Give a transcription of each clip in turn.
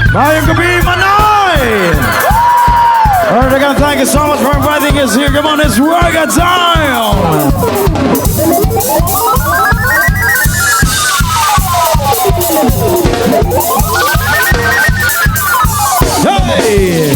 Mayang gabi, Manay! Alright, again, thank you so much for inviting us here. Come on, it's reggae time! Hey!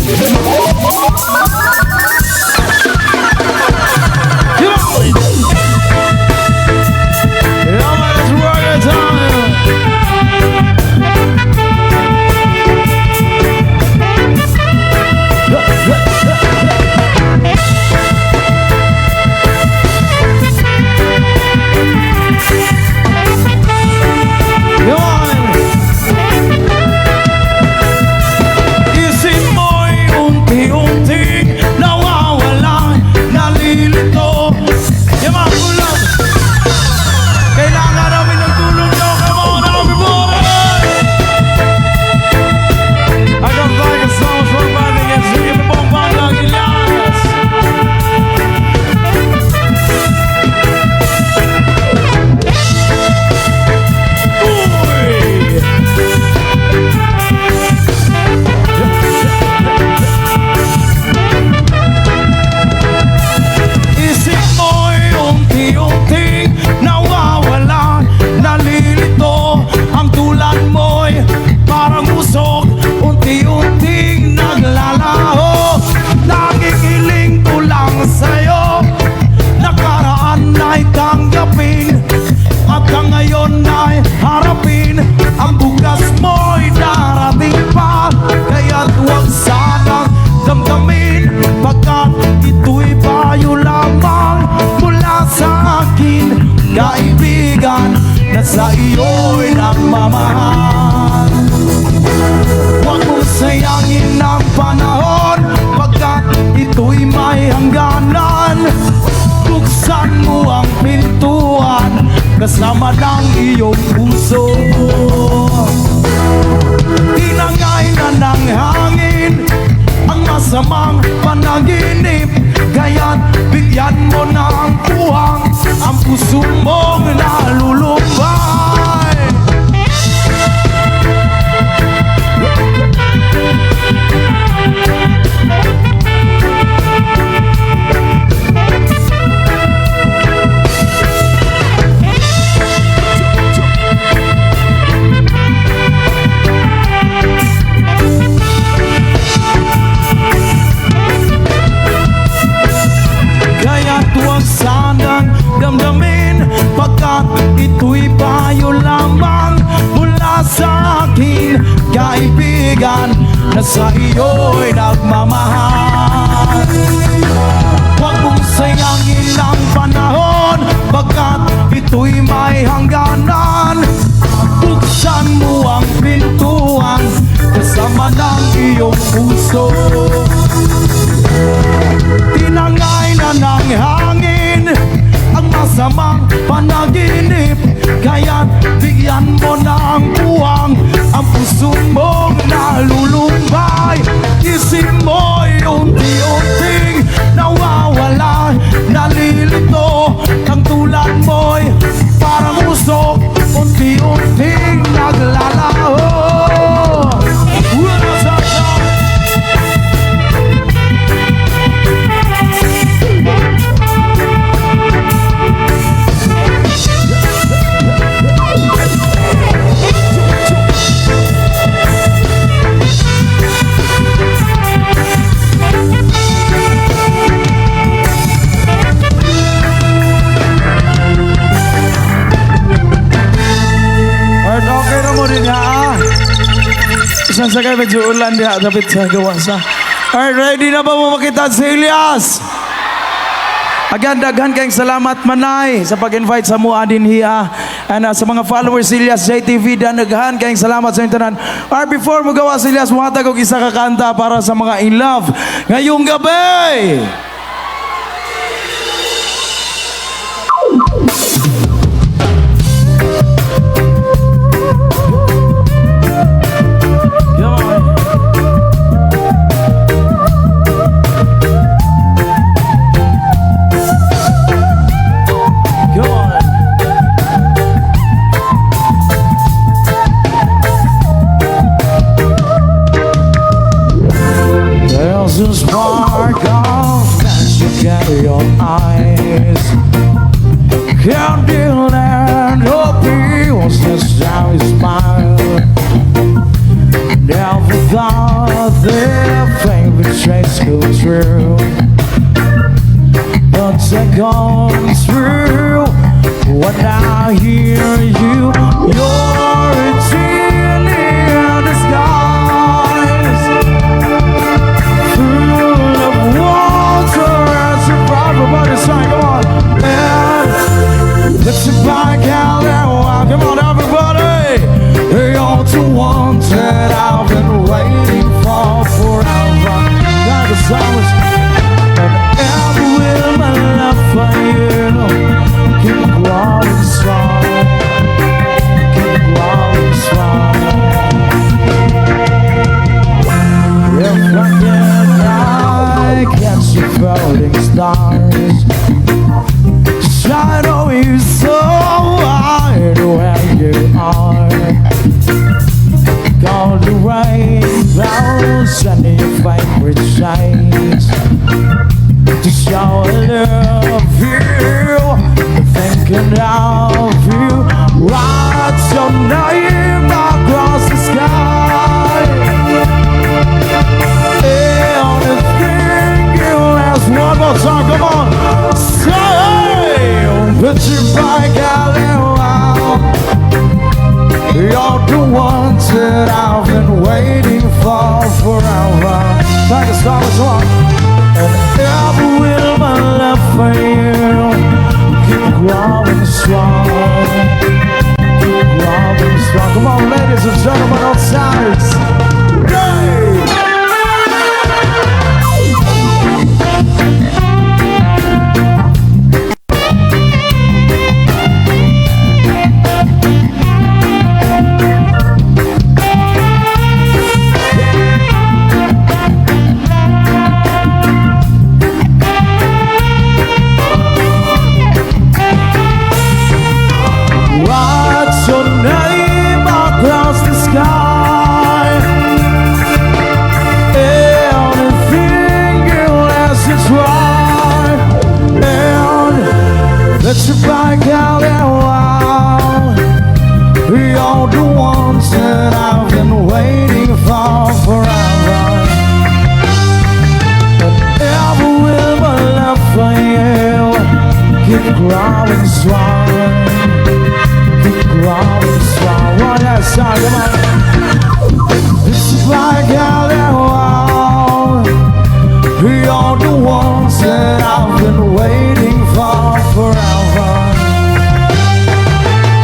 Sa iyo'y nagmamahal. Huwag mong sayangin ang panahon, pagkat ito'y may hangganan. Buksan mo ang pintuan kasama ng iyong puso. Tinangay na ng hangin ang masamang panaginip, kaya't bigyan mo ng puwang ang puso mong nalulumbay. Kaya't huwag sanang damdamin, pagkat ito'y payo lamang mula sa akin, kaibigan, na sa iyo'y nagmamahal. Huwag mong sayangin ang panahon, pagkat ito'y may hangganan. Buksan mo ang pintuan kasama ng iyong puso. Tinangay na ng hangin ang masamang panaginip, kaya't bigyan mo ng puwang ang puso mong nalulumbay. Isip mo'y unti-unting nawawala, nalilito. Ang tulad mo'y parang usok, unti-unting naglalaho. Isang sakay medyo ulan diha dapat sa gawa sa. Alright, ready na ba mo makita si Elias? Again, daghan kayong salamat Manay sa pag-invite sa mua din hiya. And sa mga followers si Elias JTV, daghan kayong salamat sa internet. Alright, before mo gawa si Elias, muhatag og isa ka kanta para sa mga in love ngayong gabi. how you smile. Never thought their favorite traits go true, but they're gone through. When I hear you, you're a genie in disguise, full of water and survival. Everybody sing, come on, man. Let's sit back out there. Come on, everybody. You're the one that I've been waiting for forever. Thank you so much. And ever will my love for you keep growing strong, keep growing strong. If I catch you floating stars, shine on you so wide where you are. Call the rainbows and your favorite shades to show I love you, thinking of you. Write your name across the sky. Anything you ask, one more time, come on. Say, put your bike out there. You're the one that I've been waiting for forever. Thank you so much, one. And ever will my love for you keep growing strong, keep growing strong. Come on, ladies and gentlemen, on sides. Hey! Let's back out and wow. You're the ones that I've been waiting for forever. And ever will my love for you keep growing strong, keep growing strong. One last time, come on. Let's back out and wow. You're the ones that I've been waiting for forever.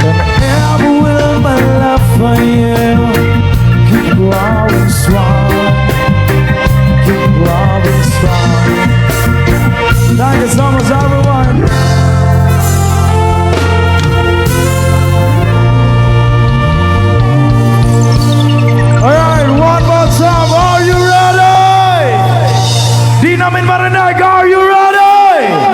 And ever will my love for you keep growing strong, keep growing strong. Thank you so much, everyone. All right, one more time. Are you ready? Dinamin Marinig, are you ready?